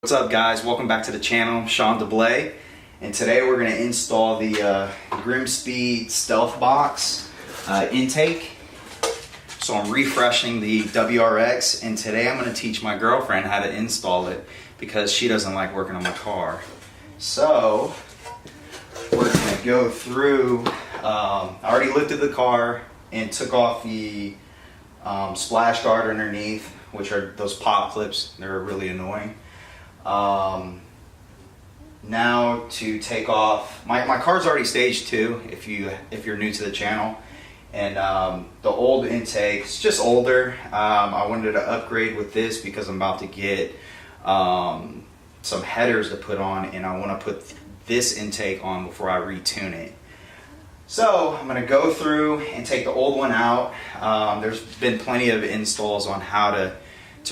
What's up guys, welcome back to the channel. Sean DeBlay, and today we're going to install the Grimmspeed Stealthbox intake. So I'm refreshing the WRX, and today I'm going to teach my girlfriend how to install it because she doesn't like working on my car. So we're going to go through, I already lifted the car and took off the splash guard underneath, which are those pop clips. They're really annoying. Now to take off, my car's already stage 2 if you're new to the channel, and the old intake, it's just older. I wanted to upgrade with this because I'm about to get some headers to put on, and I want to put this intake on before I retune it. So I'm going to go through and take the old one out. There's been plenty of installs on how to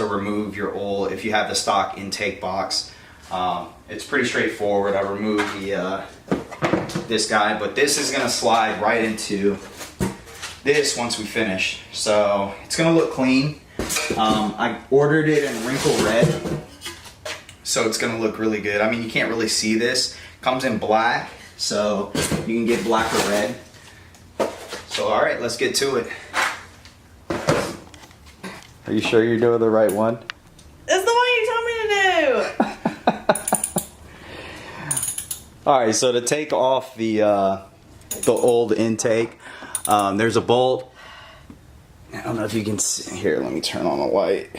remove your old, if you have the stock intake box. It's pretty straightforward. I removed this guy, but this is going to slide right into this once we finish. So it's going to look clean. I ordered it in wrinkle red, so it's going to look really good. I mean, you can't really see this. It comes in black, so you can get black or red. So alright, let's get to it. Are you sure you're doing the right one? It's the one you told me to do! Alright, so to take off the old intake, there's a bolt. I don't know if you can see. Here, let me turn on the light.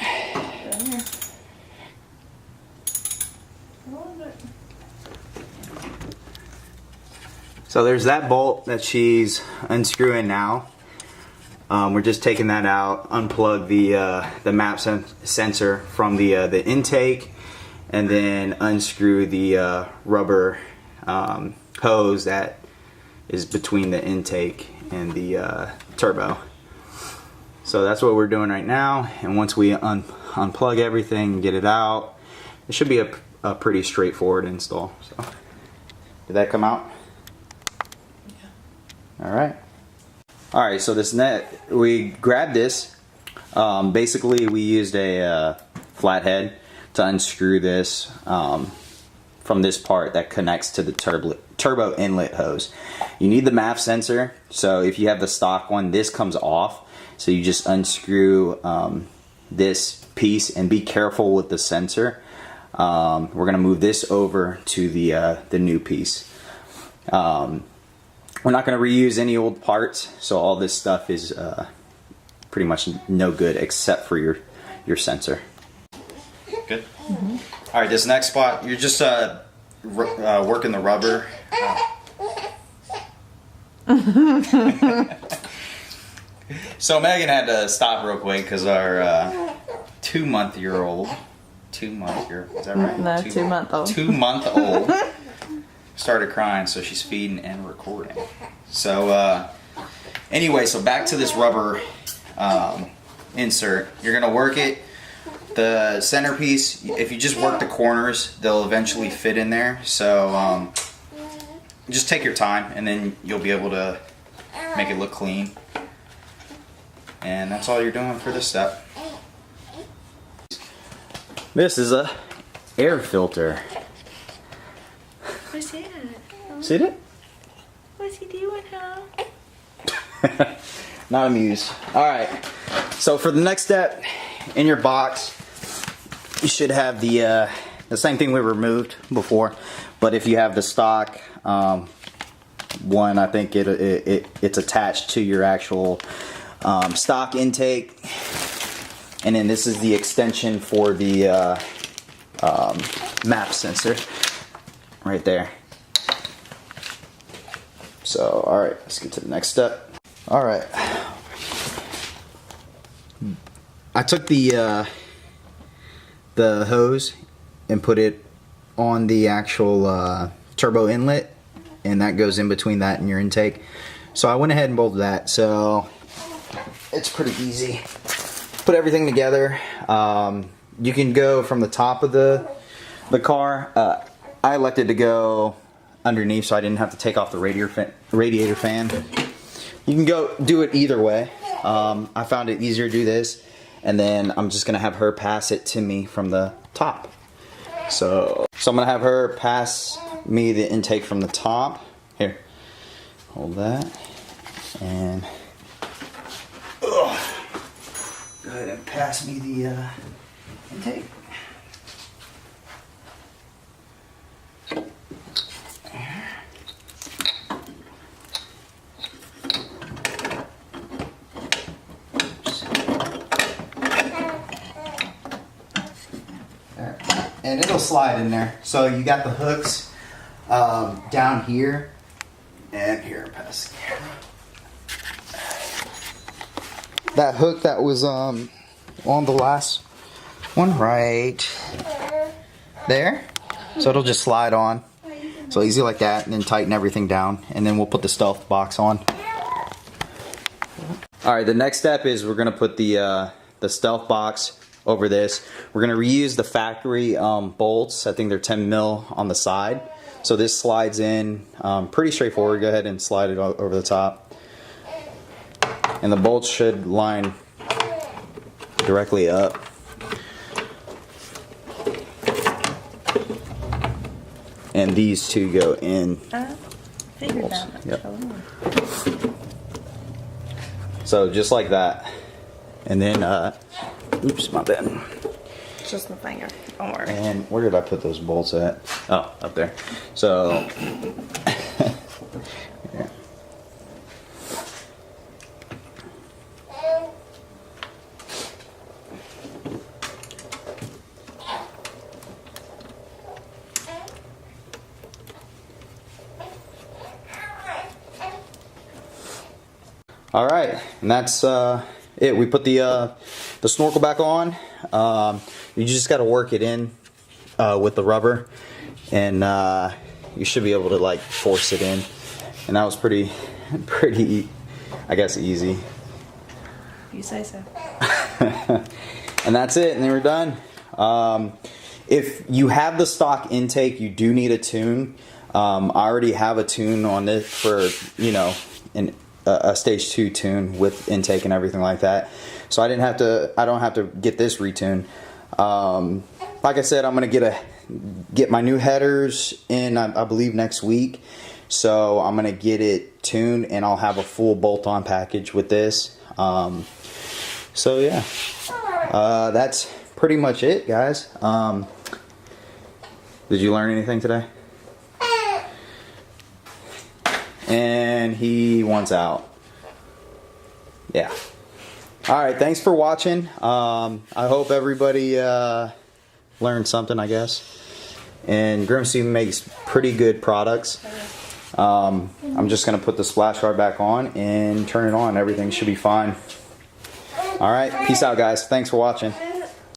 So there's that bolt that she's unscrewing now. We're just taking that out, unplug the map sensor from the intake, and then unscrew the rubber hose that is between the intake and the turbo. So that's what we're doing right now, and once we unplug everything and get it out, it should be a pretty straightforward install. So, did that come out? Yeah. Alright, so this net, we grabbed this. Basically, we used a flathead to unscrew this from this part that connects to the turbo inlet hose. You need the MAF sensor, so if you have the stock one, this comes off. So you just unscrew this piece, and be careful with the sensor. We're going to move this over to the new piece. We're not going to reuse any old parts, so all this stuff is pretty much no good except for your sensor. Good? Mm-hmm. Alright, this next spot, you're just working the rubber. So Megan had to stop real quick because our 2-month-old, is that right? No, 2-month-old. 2-month-old started crying, so she's feeding and recording. So anyway, so back to this rubber insert. You're gonna work it. The centerpiece, if you just work the corners, they'll eventually fit in there. So just take your time, and then you'll be able to make it look clean. And that's all you're doing for this step. This is a air filter. What's that? See it? What's he doing, huh? Not amused. Alright, so for the next step, in your box, you should have the same thing we removed before, but if you have the stock one, I think it's attached to your actual stock intake, and then this is the extension for the map sensor right there. So alright, let's get to the next step. Alright, I took the hose and put it on the actual turbo inlet, and that goes in between that and your intake. So I went ahead and bolted that, so it's pretty easy. Put everything together. You can go from the top of the car. I elected to go underneath so I didn't have to take off the radiator fan. You can go do it either way. I found it easier to do this, and then I'm just gonna have her pass it to me from the top. So I'm gonna have her pass me the intake from the top. Here, hold that, and go ahead and pass me the intake. And it'll slide in there. So you got the hooks down here, and here, pass the camera. That hook that was on the last one, right there. So it'll just slide on. So easy like that, and then tighten everything down, and then we'll put the stealth box on. All right, the next step is we're gonna put the stealth box over this. We're gonna reuse the factory bolts. I think they're 10 mil on the side. So this slides in pretty straightforward. Go ahead and slide it over the top. And the bolts should line directly up. And these two go in. Figured that. Yep. So just like that. And then, oops, my bad. Just my finger. Don't worry. And where did I put those bolts at? Oh, up there. So, yeah. All right, and that's it. We put the snorkel back on. You just got to work it in with the rubber, and you should be able to like force it in. And that was pretty, I guess, easy. You say so. And that's it, and then we're done. If you have the stock intake, you do need a tune. I already have a tune on this for, you know, a stage 2 tune with intake and everything like that. So I don't have to get this retuned. Like I said, I'm gonna get my new headers in, I believe, next week. So I'm gonna get it tuned, and I'll have a full bolt-on package with this. So yeah, that's pretty much it, guys. Did you learn anything today? And he wants out. Yeah. All right, thanks for watching. I hope everybody learned something, I guess. And Grimmspeed makes pretty good products. I'm just gonna put the splash guard back on and turn it on. Everything should be fine. All right, peace out, guys. Thanks for watching.